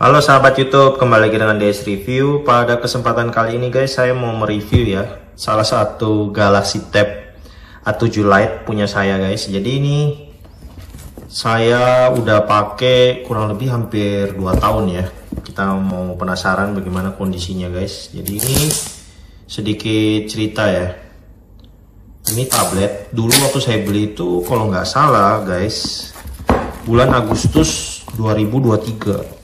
Halo sahabat YouTube, kembali lagi dengan DS Review. Pada kesempatan kali ini guys, saya mau mereview ya salah satu Galaxy Tab A7 Lite punya saya guys. Jadi ini saya udah pakai kurang lebih hampir 2 tahun ya. Kita mau penasaran bagaimana kondisinya guys. Jadi ini sedikit cerita ya. Ini tablet dulu waktu saya beli itu kalau nggak salah guys bulan Agustus 2023.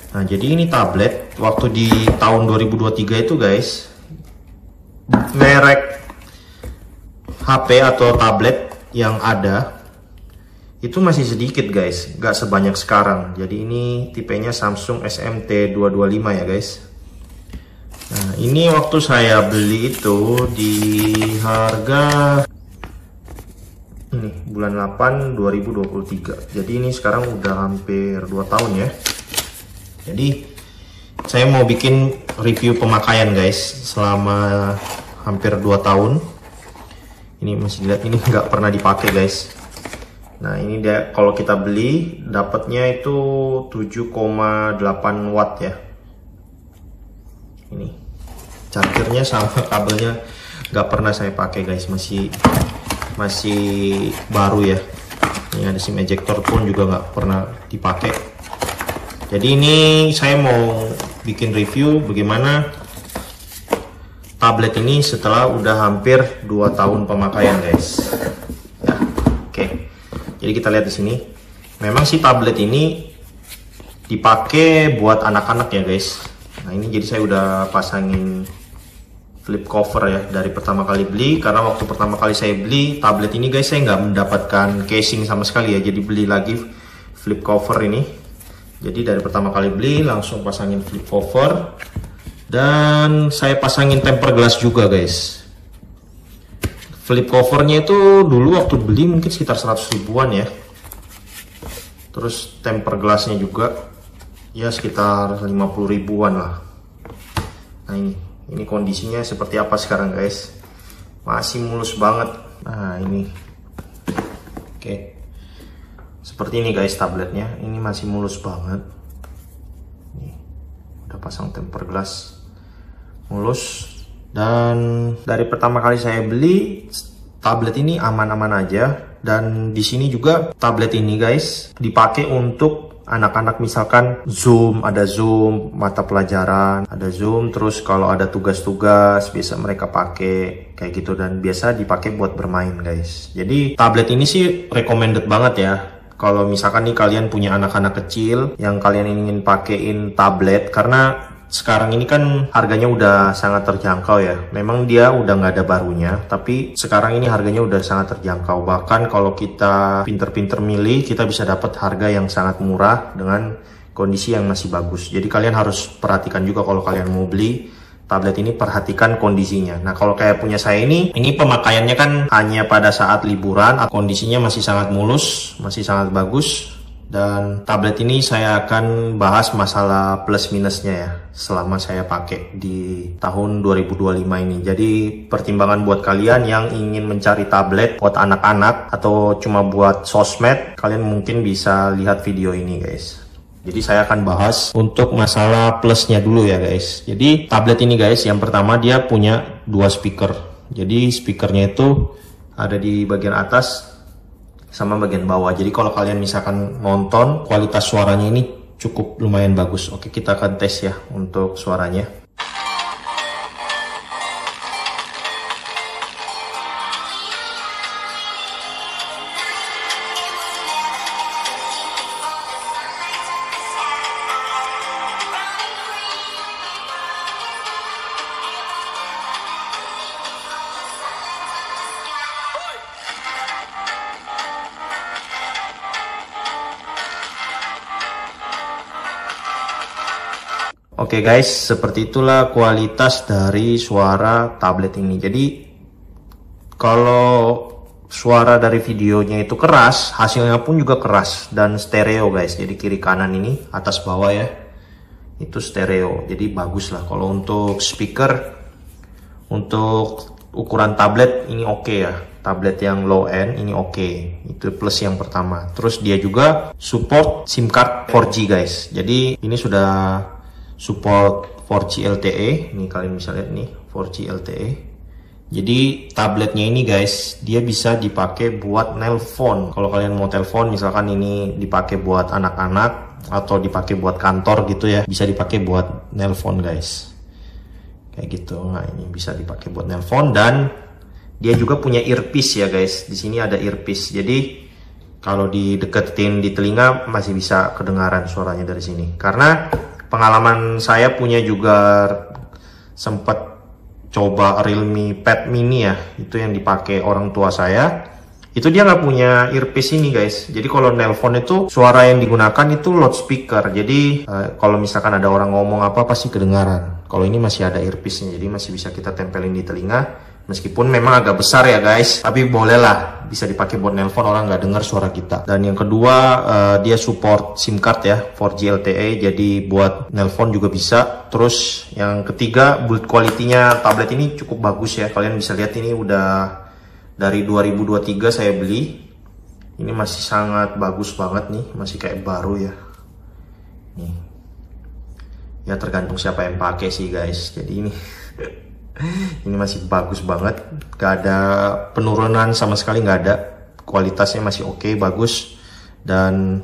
Nah, jadi ini tablet waktu di tahun 2023 itu guys, merek HP atau tablet yang ada itu masih sedikit guys, nggak sebanyak sekarang. Jadi ini tipenya Samsung SMT225 ya guys. Nah, ini waktu saya beli itu di harga ini bulan 8 2023. Jadi ini sekarang udah hampir 2 tahun ya. Jadi saya mau bikin review pemakaian guys selama hampir 2 tahun. Ini masih dilihat, ini nggak pernah dipakai guys. Nah ini dia, kalau kita beli dapatnya itu 7,8 watt ya. Ini chargernya sama kabelnya nggak pernah saya pakai guys, masih baru ya. Ini ada SIM ejector pun juga nggak pernah dipakai. Jadi ini saya mau bikin review bagaimana tablet ini setelah udah hampir 2 tahun pemakaian guys. Ya, oke. Jadi kita lihat di sini. Memang si tablet ini dipakai buat anak-anak ya guys. Nah ini jadi saya udah pasangin flip cover ya dari pertama kali beli, karena waktu pertama kali saya beli tablet ini guys saya nggak mendapatkan casing sama sekali ya. Jadi beli lagi flip cover ini. Jadi dari pertama kali beli langsung pasangin flip cover dan saya pasangin tempered glass juga guys. Flip covernya itu dulu waktu beli mungkin sekitar 100 ribuan ya. Terus tempered glassnya juga ya sekitar 50 ribuan lah. Nah ini kondisinya seperti apa sekarang guys. Masih mulus banget. Nah ini oke. Seperti ini guys tabletnya, ini masih mulus banget. Nih, udah pasang tempered glass, mulus. Dan dari pertama kali saya beli tablet ini aman-aman aja. Dan di sini juga tablet ini guys dipakai untuk anak-anak, misalkan Zoom, ada Zoom mata pelajaran, ada Zoom. Terus kalau ada tugas-tugas bisa mereka pakai kayak gitu, dan biasa dipakai buat bermain guys. Jadi tablet ini sih recommended banget ya. Kalau misalkan nih kalian punya anak-anak kecil yang kalian ingin pakein tablet, karena sekarang ini kan harganya udah sangat terjangkau ya. Memang dia udah nggak ada barunya, tapi sekarang ini harganya udah sangat terjangkau. Bahkan kalau kita pinter-pinter milih, kita bisa dapat harga yang sangat murah dengan kondisi yang masih bagus. Jadi kalian harus perhatikan juga kalau kalian mau beli tablet ini, perhatikan kondisinya. Nah kalau kayak punya saya ini pemakaiannya kan hanya pada saat liburan, kondisinya masih sangat mulus, masih sangat bagus. Dan tablet ini saya akan bahas masalah plus minusnya ya selama saya pakai di tahun 2025 ini. Jadi pertimbangan buat kalian yang ingin mencari tablet buat anak-anak atau cuma buat sosmed, kalian mungkin bisa lihat video ini guys. Jadi saya akan bahas untuk masalah plusnya dulu ya guys. Jadi tablet ini guys, yang pertama dia punya 2 speaker. Jadi speakernya itu ada di bagian atas sama bagian bawah. Jadi kalau kalian misalkan nonton, kualitas suaranya ini cukup lumayan bagus. Oke, kita akan tes ya untuk suaranya. Oke guys, seperti itulah kualitas dari suara tablet ini. Jadi kalau suara dari videonya itu keras, hasilnya pun juga keras dan stereo guys. Jadi kiri kanan ini, atas bawah ya, itu stereo. Jadi bagus lah. Kalau untuk speaker, untuk ukuran tablet ini oke ya. tablet yang low end ini oke. Itu plus yang pertama. Terus dia juga support SIM card 4G guys. Jadi ini sudah support 4G LTE. Nih kalian bisa lihat nih 4G LTE. Jadi tabletnya ini guys, dia bisa dipakai buat nelpon. Kalau kalian mau telepon, misalkan ini dipakai buat anak-anak atau dipakai buat kantor gitu ya, bisa dipakai buat nelpon guys. Kayak gitu. Nah ini bisa dipakai buat nelpon dan dia juga punya earpiece ya guys. Di sini ada earpiece. Jadi kalau dideketin di telinga masih bisa kedengaran suaranya dari sini. Karena pengalaman saya punya juga sempat coba Realme Pad Mini ya. Itu yang dipakai orang tua saya. Itu dia nggak punya earpiece ini guys. Jadi kalau nelpon itu suara yang digunakan itu loudspeaker. Jadi kalau misalkan ada orang ngomong apa pasti kedengaran. Kalau ini masih ada earpiece-nya. Jadi masih bisa kita tempelin di telinga. Meskipun memang agak besar ya guys, tapi bolehlah bisa dipakai buat nelpon, orang nggak dengar suara kita. Dan yang kedua dia support SIM card ya 4G LTE, jadi buat nelpon juga bisa. Terus yang ketiga build quality-nya tablet ini cukup bagus ya. Kalian bisa lihat ini udah dari 2023 saya beli. Ini masih sangat bagus banget nih, masih kayak baru ya. Nih. Ya tergantung siapa yang pakai sih guys. Jadi ini ini masih bagus banget, gak ada penurunan sama sekali, gak ada. Kualitasnya masih oke, bagus. Dan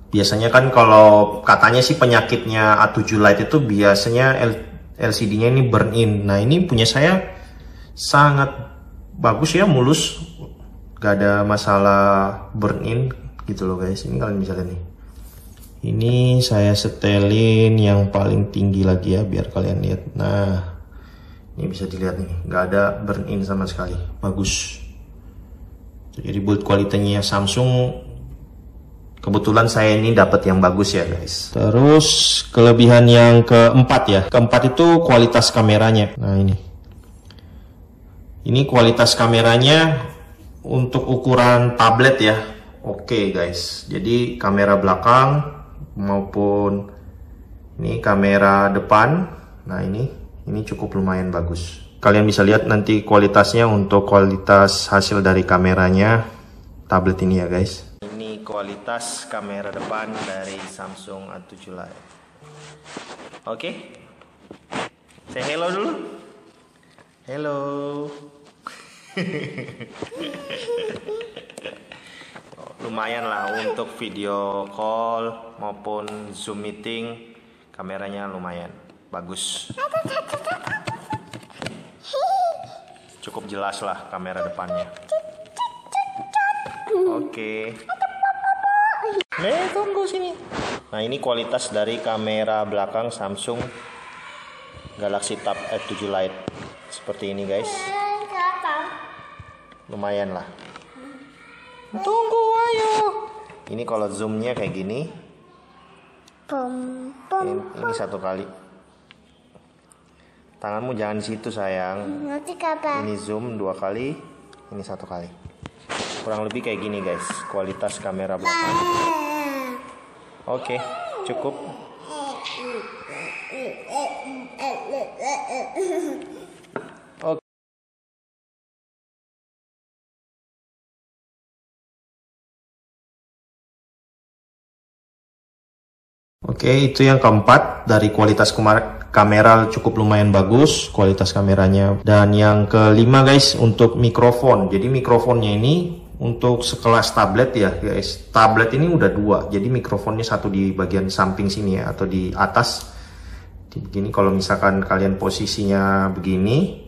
biasanya kan kalau katanya sih penyakitnya A7 Lite itu biasanya LCD-nya ini burn in. Nah ini punya saya sangat bagus ya, mulus, gak ada masalah burn in gitu loh guys. Ini kalian bisa lihat nih. Ini saya setelin yang paling tinggi lagi ya, biar kalian lihat. Nah, ini bisa dilihat nih, nggak ada burn in sama sekali, bagus. Jadi build kualitasnya Samsung, kebetulan saya ini dapat yang bagus ya guys. Terus kelebihan yang keempat ya, keempat itu kualitas kameranya. Nah ini kualitas kameranya untuk ukuran tablet ya, oke guys. Jadi kamera belakang maupun ini kamera depan, nah ini cukup lumayan bagus. Kalian bisa lihat nanti kualitasnya untuk kualitas hasil dari kameranya tablet ini ya guys. Ini kualitas kamera depan dari Samsung A7 Lite. Oke, say hello dulu. Hello. Lumayan lah untuk video call maupun Zoom meeting, kameranya lumayan bagus, cukup jelas lah kamera depannya. Oke. Tunggu sini. Nah ini kualitas dari kamera belakang Samsung Galaxy Tab S7 Lite seperti ini guys, lumayan lah. Tunggu ayo. Ini kalau zoomnya kayak gini. Ini satu kali. Tanganmu jangan di situ sayang. Ini zoom 2 kali. Ini 1 kali. Kurang lebih kayak gini guys, kualitas kamera belakang. Oke, cukup. Oke, itu yang keempat, dari kualitas kamera cukup lumayan bagus kualitas kameranya. Dan yang kelima guys, untuk mikrofon. Jadi mikrofonnya ini untuk sekelas tablet ya guys. Tablet ini udah 2, jadi mikrofonnya satu di bagian samping sini ya, atau di atas. Begini, kalau misalkan kalian posisinya begini,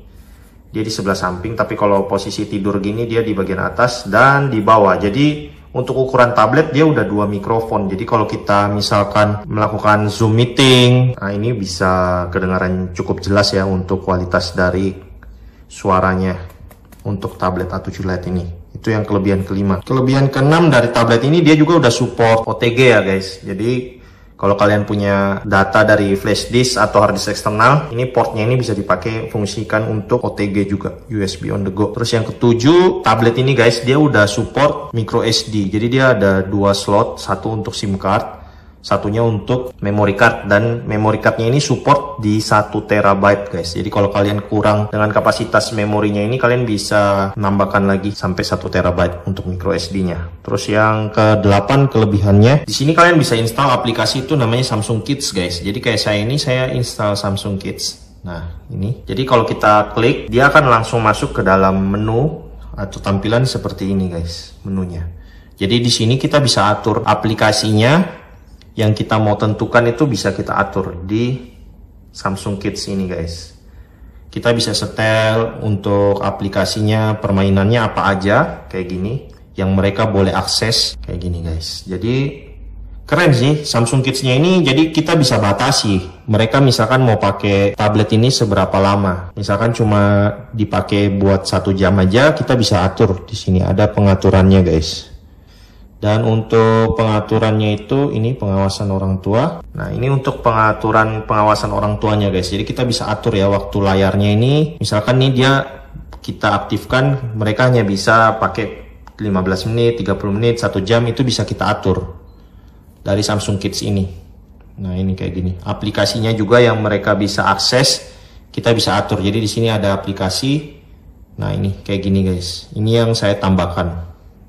dia di sebelah samping. Tapi kalau posisi tidur gini, dia di bagian atas dan di bawah. Jadi untuk ukuran tablet dia udah 2 mikrofon. Jadi kalau kita misalkan melakukan Zoom meeting, nah ini bisa kedengaran cukup jelas ya untuk kualitas dari suaranya untuk tablet A7 Lite ini. Itu yang kelebihan kelima. Kelebihan keenam dari tablet ini, dia juga udah support OTG ya guys. Jadi kalau kalian punya data dari flash disk atau hard disk eksternal, ini portnya ini bisa dipakai fungsikan untuk OTG juga, USB on the go. Terus yang ketujuh, tablet ini guys, dia udah support micro SD. Jadi dia ada 2 slot, satu untuk SIM card, satunya untuk memory card, dan memory cardnya ini support di 1 TB guys. Jadi kalau kalian kurang dengan kapasitas memorinya ini, kalian bisa nambahkan lagi sampai 1 TB untuk micro SD-nya. Terus yang ke-8 kelebihannya, di sini kalian bisa install aplikasi itu namanya Samsung Kids guys. Jadi kayak saya ini, saya install Samsung Kids. Nah ini, jadi kalau kita klik, dia akan langsung masuk ke dalam menu atau tampilan seperti ini guys, menunya. Jadi di sini kita bisa atur aplikasinya. Yang kita mau tentukan itu bisa kita atur di Samsung Kids ini guys. Kita bisa setel untuk aplikasinya, permainannya apa aja kayak gini, yang mereka boleh akses kayak gini guys. Jadi keren sih Samsung Kids-nya ini. Jadi kita bisa batasi mereka misalkan mau pakai tablet ini seberapa lama. Misalkan cuma dipakai buat 1 jam aja, kita bisa atur di sini, ada pengaturannya guys. Dan untuk pengaturannya itu, ini pengawasan orang tua. Nah ini untuk pengaturan pengawasan orang tuanya guys. Jadi kita bisa atur ya waktu layarnya ini. Misalkan nih dia kita aktifkan, mereka hanya bisa pakai 15 menit, 30 menit, 1 jam, itu bisa kita atur dari Samsung Kids ini. Nah ini kayak gini. Aplikasinya juga yang mereka bisa akses, kita bisa atur. Jadi di sini ada aplikasi. Nah ini kayak gini guys. Ini yang saya tambahkan.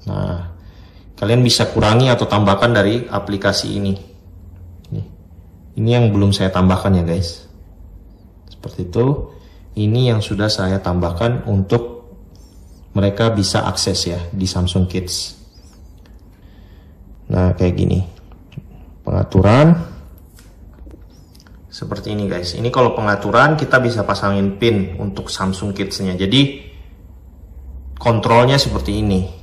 Nah kalian bisa kurangi atau tambahkan dari aplikasi ini. Ini yang belum saya tambahkan ya guys. Seperti itu. Ini yang sudah saya tambahkan untuk mereka bisa akses ya di Samsung Kids. Nah kayak gini. Pengaturan. Seperti ini guys. Ini kalau pengaturan kita bisa pasangin pin untuk Samsung Kids-nya. Jadi kontrolnya seperti ini.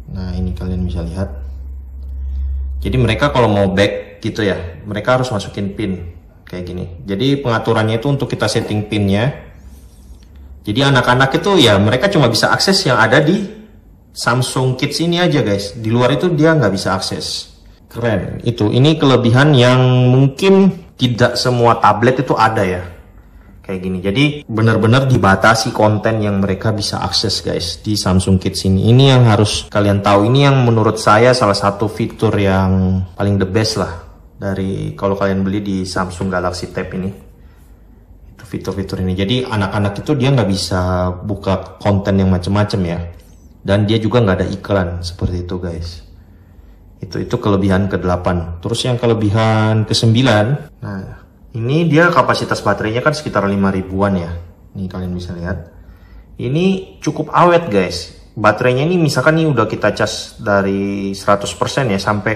Nah ini kalian bisa lihat. Jadi mereka kalau mau back gitu ya, mereka harus masukin pin kayak gini. Jadi pengaturannya itu untuk kita setting pinnya. Jadi anak-anak itu ya mereka cuma bisa akses yang ada di Samsung Kids ini aja guys. Di luar itu dia nggak bisa akses. Keren itu. Ini kelebihan yang mungkin tidak semua tablet itu ada ya. Kayak gini. Jadi benar-benar dibatasi konten yang mereka bisa akses guys di Samsung Kids ini. Ini yang harus kalian tahu. Ini yang menurut saya salah satu fitur yang paling the best lah dari kalau kalian beli di Samsung Galaxy Tab ini. Itu fitur-fitur ini. Jadi anak-anak itu dia nggak bisa buka konten yang macam-macam ya. Dan dia juga nggak ada iklan seperti itu guys. Itu kelebihan ke-8. Terus yang kelebihan ke-9. Nah ini dia kapasitas baterainya kan sekitar 5.000-an ya. Nih kalian bisa lihat. Ini cukup awet guys. Baterainya ini misalkan nih udah kita cas dari 100% ya, sampai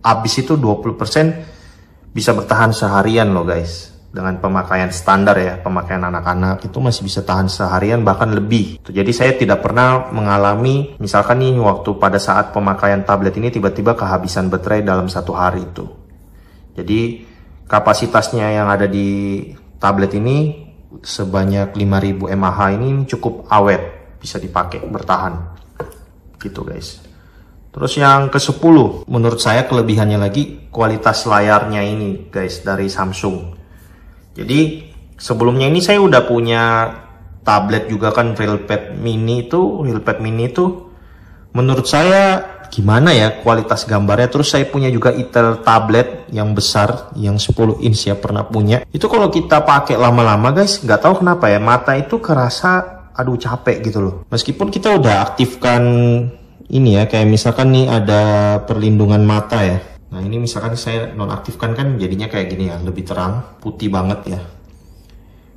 habis itu 20% bisa bertahan seharian loh guys. Dengan pemakaian standar ya, pemakaian anak-anak itu masih bisa tahan seharian bahkan lebih. Jadi saya tidak pernah mengalami misalkan nih waktu pada saat pemakaian tablet ini tiba-tiba kehabisan baterai dalam 1 hari itu. Jadi kapasitasnya yang ada di tablet ini sebanyak 5.000 mAh ini cukup awet, bisa dipakai, bertahan gitu guys. Terus yang ke-10 menurut saya kelebihannya lagi kualitas layarnya ini guys dari Samsung. Jadi sebelumnya ini saya udah punya tablet juga kan, Realpad Mini itu menurut saya gimana ya kualitas gambarnya. Terus saya punya juga Itel tablet yang besar, yang 10 inch ya, pernah punya. Itu kalau kita pakai lama-lama guys, nggak tahu kenapa ya, mata itu kerasa aduh capek gitu loh. Meskipun kita udah aktifkan ini ya, kayak misalkan nih ada perlindungan mata ya. Nah ini misalkan saya nonaktifkan kan jadinya kayak gini ya, lebih terang, putih banget ya.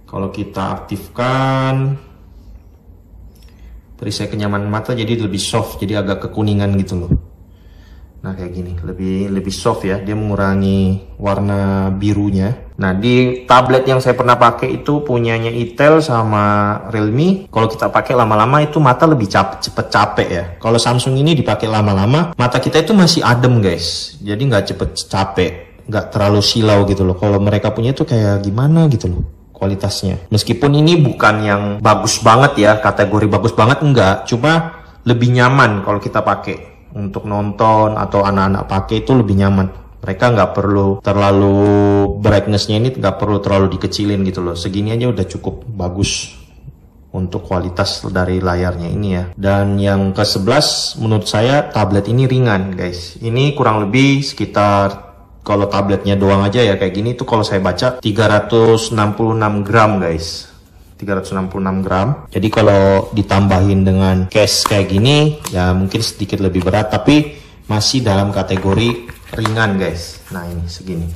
Kalau kita aktifkan perisai kenyamanan mata jadi lebih soft, jadi agak kekuningan gitu loh. Nah kayak gini, lebih soft ya, dia mengurangi warna birunya. Nah di tablet yang saya pernah pakai itu punyanya Itel sama Realme. Kalau kita pakai lama-lama itu mata lebih cepet capek ya. Kalau Samsung ini dipakai lama-lama mata kita itu masih adem guys, jadi nggak cepet capek, nggak terlalu silau gitu loh. Kalau mereka punya itu kayak gimana gitu loh kualitasnya. Meskipun ini bukan yang bagus banget ya, kategori bagus banget enggak, cuma lebih nyaman kalau kita pakai untuk nonton atau anak-anak pakai itu lebih nyaman. Mereka nggak perlu terlalu brightness-nya ini nggak perlu terlalu dikecilin gitu loh. Segini aja udah cukup bagus untuk kualitas dari layarnya ini ya. Dan yang ke-11 menurut saya tablet ini ringan guys. Ini kurang lebih sekitar kalau tabletnya doang aja ya kayak gini tuh kalau saya baca 366 gram guys. 366 gram. Jadi kalau ditambahin dengan case kayak gini ya mungkin sedikit lebih berat, tapi masih dalam kategori ringan guys. Nah ini segini.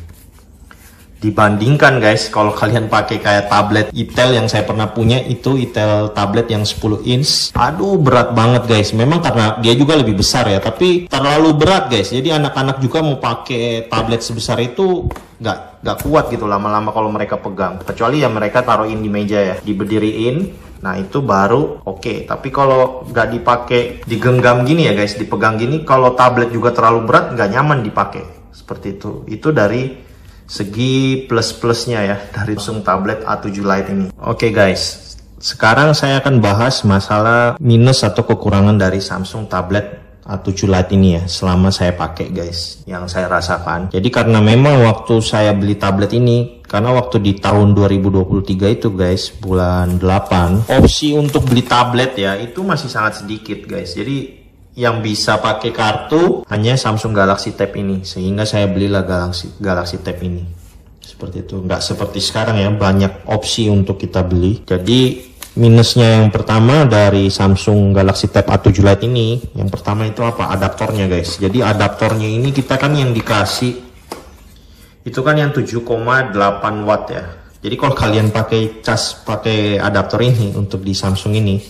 Dibandingkan guys, kalau kalian pakai kayak tablet Itel yang saya pernah punya, itu Itel tablet yang 10 inch. Aduh berat banget guys. Memang karena dia juga lebih besar ya, tapi terlalu berat guys. Jadi anak-anak juga mau pakai tablet sebesar itu nggak kuat gitu lama-lama kalau mereka pegang. Kecuali ya mereka taruhin di meja ya, diberdiriin. Nah itu baru oke. Tapi kalau nggak dipakai, digenggam gini ya guys, dipegang gini, kalau tablet juga terlalu berat nggak nyaman dipakai. Seperti itu. Itu dari segi plus-plusnya ya dari Samsung tablet A7 Lite ini. Oke guys, sekarang saya akan bahas masalah minus atau kekurangan dari Samsung tablet A7 Lite ini ya selama saya pakai guys, yang saya rasakan. Jadi karena memang waktu saya beli tablet ini, karena waktu di tahun 2023 itu guys, bulan 8, opsi untuk beli tablet ya itu masih sangat sedikit guys. Jadi yang bisa pakai kartu hanya Samsung Galaxy Tab ini, sehingga saya belilah Galaxy Tab ini. Seperti itu, nggak seperti sekarang ya, banyak opsi untuk kita beli. Jadi minusnya yang pertama dari Samsung Galaxy Tab A7 Lite ini, yang pertama itu apa? Adaptornya guys. Jadi adaptornya ini kita kan yang dikasih itu kan yang 7,8 watt ya. Jadi kalau kalian pakai pakai adaptor ini untuk di Samsung ini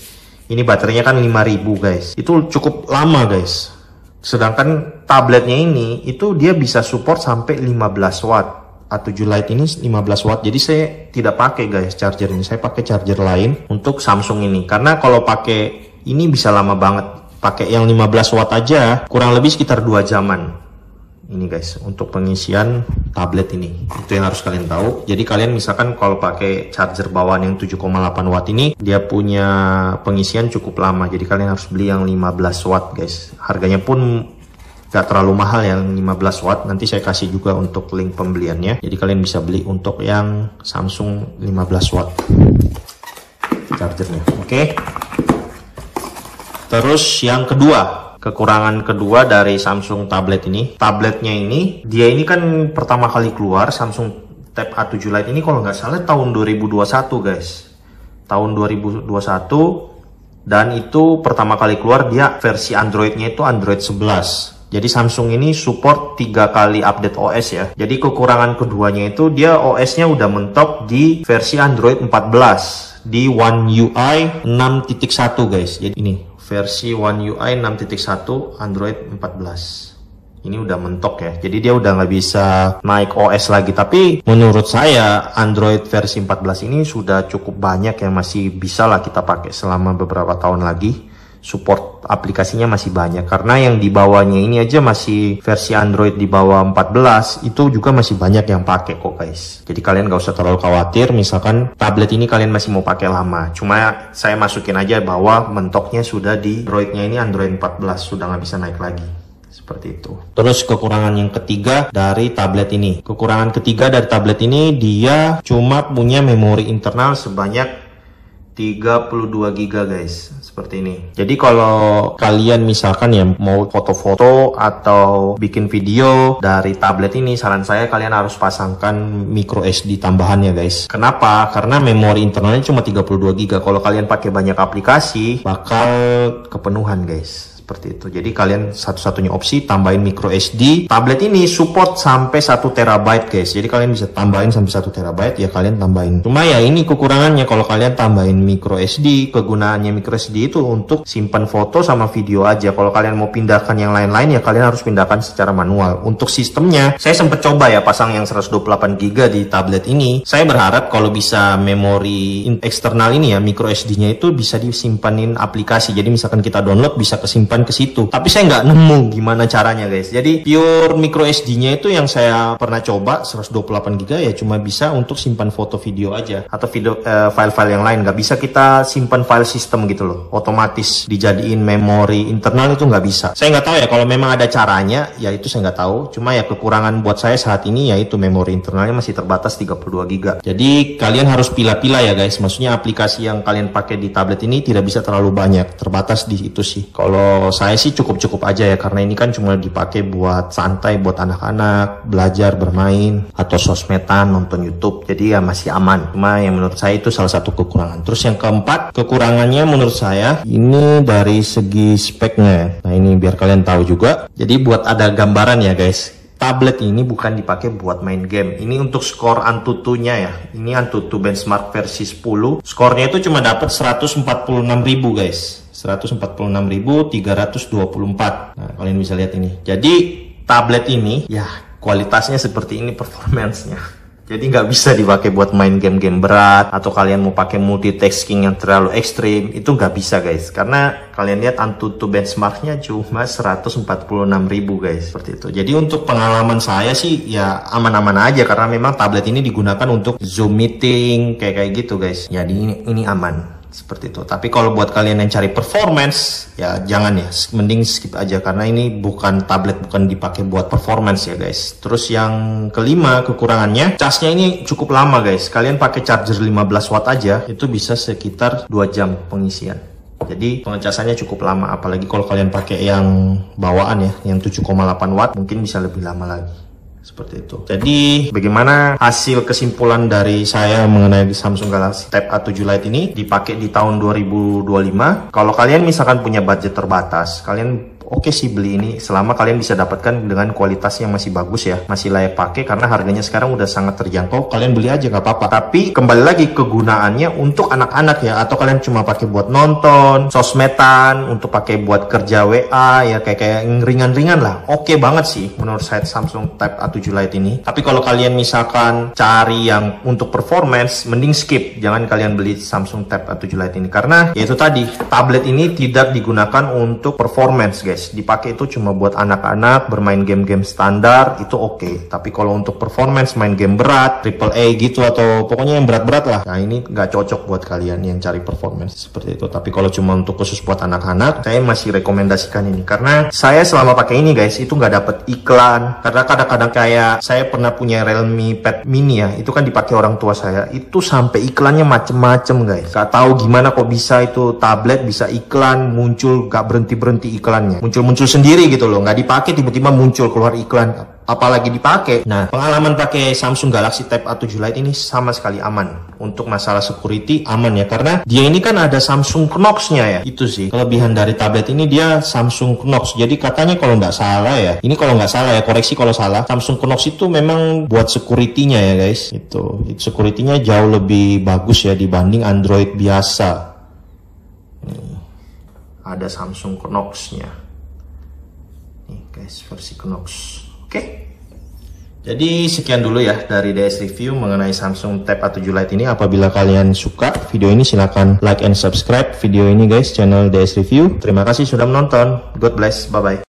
baterainya kan 5000 guys. Itu cukup lama guys. Sedangkan tabletnya ini itu dia bisa support sampai 15 watt. A7 Lite ini 15 watt. Jadi saya tidak pakai guys charger ini. Saya pakai charger lain untuk Samsung ini. Karena kalau pakai ini bisa lama banget. Pakai yang 15 watt aja kurang lebih sekitar 2 jaman. Ini guys untuk pengisian tablet ini. Itu yang harus kalian tahu. Jadi kalian misalkan kalau pakai charger bawaan yang 7,8 watt ini, dia punya pengisian cukup lama. Jadi kalian harus beli yang 15 watt guys. Harganya pun gak terlalu mahal yang 15 watt. Nanti saya kasih juga untuk link pembeliannya. Jadi kalian bisa beli untuk yang Samsung 15 watt chargernya. Oke. Terus yang kedua, kekurangan kedua dari Samsung tablet ini, tabletnya ini, dia ini kan pertama kali keluar Samsung Tab A7 Lite ini kalau nggak salah tahun 2021 guys. Tahun 2021, dan itu pertama kali keluar dia versi Androidnya itu Android 11. Jadi Samsung ini support 3 kali update OS ya. Jadi kekurangan keduanya itu dia OS-nya udah mentok di versi Android 14 di One UI 6.1 guys. Jadi ini versi One UI 6.1 Android 14. Ini udah mentok ya. Jadi dia udah nggak bisa naik OS lagi. Tapi menurut saya Android versi 14 ini sudah cukup banyak yang masih bisa lah kita pakai selama beberapa tahun lagi. Support aplikasinya masih banyak. Karena yang di bawahnya ini aja masih versi Android di bawah 14. Itu juga masih banyak yang pakai kok guys. Jadi kalian gak usah terlalu khawatir. Misalkan tablet ini kalian masih mau pakai lama. Cuma saya masukin aja bahwa mentoknya sudah di Androidnya ini Android 14. Sudah nggak bisa naik lagi. Seperti itu. Terus kekurangan yang ketiga dari tablet ini. Kekurangan ketiga dari tablet ini, dia cuma punya memori internal sebanyak 32 GB guys, seperti ini. Jadi kalau kalian misalkan ya mau foto-foto atau bikin video dari tablet ini, saran saya kalian harus pasangkan micro SD tambahan ya guys. Kenapa? Karena memori internalnya cuma 32 GB. Kalau kalian pakai banyak aplikasi bakal kepenuhan guys. Seperti itu. Jadi kalian satu-satunya opsi tambahin micro SD. Tablet ini support sampai 1 TB guys. Jadi kalian bisa tambahin sampai 1 TB ya, kalian tambahin. Cuma ya ini kekurangannya kalau kalian tambahin micro SD. Kegunaannya micro SD itu untuk simpan foto sama video aja. Kalau kalian mau pindahkan yang lain-lain ya kalian harus pindahkan secara manual. Untuk sistemnya saya sempat coba ya pasang yang 128 GB di tablet ini. Saya berharap kalau bisa memori eksternal ini ya, micro SD-nya itu bisa disimpanin aplikasi. Jadi misalkan kita download bisa kesimpan ke situ. Tapi saya nggak nemu gimana caranya guys. Jadi pure micro SD-nya itu yang saya pernah coba 128 GB ya cuma bisa untuk simpan foto video aja atau video file-file yang lain. Nggak bisa kita simpan file sistem gitu loh. Otomatis dijadiin memori internal itu nggak bisa. Saya nggak tahu ya kalau memang ada caranya ya itu saya nggak tahu. Cuma ya kekurangan buat saya saat ini yaitu memori internalnya masih terbatas 32 GB. Jadi kalian harus pilah-pilah ya guys. Maksudnya aplikasi yang kalian pakai di tablet ini tidak bisa terlalu banyak. Terbatas di itu sih. Kalau Kalau saya sih cukup-cukup aja ya, karena ini kan cuma dipakai buat santai, buat anak-anak belajar, bermain, atau sosmedan, nonton YouTube. Jadi ya masih aman. Cuma yang menurut saya itu salah satu kekurangan. Terus yang keempat, kekurangannya menurut saya ini dari segi speknya. Nah ini biar kalian tahu juga. Jadi buat ada gambaran ya guys. Tablet ini bukan dipakai buat main game. Ini untuk skor Antutunya ya. Ini Antutu benchmark versi 10. Skornya itu cuma dapat 146.000 guys. 146.324. Nah, kalian bisa lihat ini. Jadi tablet ini ya kualitasnya seperti ini performance-nya. Jadi nggak bisa dipakai buat main game-game berat, atau kalian mau pakai multitasking yang terlalu ekstrim, itu nggak bisa guys. Karena kalian lihat Antutu benchmarknya cuma 146.000 guys, seperti itu. Jadi untuk pengalaman saya sih ya aman-aman aja, karena memang tablet ini digunakan untuk Zoom meeting kayak gitu guys. Jadi ini aman. Seperti itu. Tapi kalau buat kalian yang cari performance, ya jangan ya, mending skip aja, karena ini bukan tablet, bukan dipakai buat performance ya guys. Terus yang kelima kekurangannya, casnya ini cukup lama guys. Kalian pakai charger 15 watt aja, itu bisa sekitar 2 jam pengisian. Jadi pengecasannya cukup lama, apalagi kalau kalian pakai yang bawaan ya, yang 7,8 watt, mungkin bisa lebih lama lagi. Seperti itu. Jadi bagaimana hasil kesimpulan dari saya mengenai Samsung Galaxy Tab A7 Lite ini dipakai di tahun 2025. Kalau kalian misalkan punya budget terbatas, kalian oke sih beli ini, selama kalian bisa dapatkan dengan kualitas yang masih bagus ya, masih layak pakai, karena harganya sekarang udah sangat terjangkau. Kalian beli aja nggak apa-apa. Tapi kembali lagi kegunaannya untuk anak-anak ya, atau kalian cuma pakai buat nonton, sosmedan, untuk pakai buat kerja WA ya, kayak yang ringan-ringan lah. Oke banget sih menurut saya Samsung Tab A7 Lite ini. Tapi kalau kalian misalkan cari yang untuk performance, mending skip. Jangan kalian beli Samsung Tab A7 Lite ini, karena ya itu tadi, tablet ini tidak digunakan untuk performance guys. Dipakai itu cuma buat anak-anak bermain game-game standar, itu oke. Tapi kalau untuk performance, main game berat, AAA gitu, atau pokoknya yang berat-berat lah, nah ini nggak cocok buat kalian yang cari performance seperti itu. Tapi kalau cuma untuk khusus buat anak-anak, saya masih rekomendasikan ini, karena saya selama pakai ini guys, itu nggak dapet iklan. Karena kadang-kadang kayak saya pernah punya Realme Pad Mini ya, itu kan dipakai orang tua saya, itu sampai iklannya macem-macem guys. Gak tahu gimana kok bisa itu tablet bisa iklan muncul, gak berhenti-berhenti iklannya, muncul sendiri gitu loh, nggak dipakai tiba-tiba muncul keluar iklan, apalagi dipakai. Nah, pengalaman pakai Samsung Galaxy Tab A7 Lite ini sama sekali aman. Untuk masalah security aman ya, karena dia ini kan ada Samsung Knox-nya ya. Itu sih kelebihan dari tablet ini, dia Samsung Knox. Jadi katanya kalau nggak salah ya, ini kalau nggak salah ya, koreksi kalau salah, Samsung Knox itu memang buat security-nya ya guys. Itu security-nya jauh lebih bagus ya dibanding Android biasa. Nih, ada Samsung Knox-nya. Nih guys, versi Knox. Oke. Jadi sekian dulu ya dari DS Review mengenai Samsung Tab A7 Lite ini. Apabila kalian suka video ini, silahkan like and subscribe video ini guys, channel DS Review. Terima kasih sudah menonton. God bless. Bye-bye.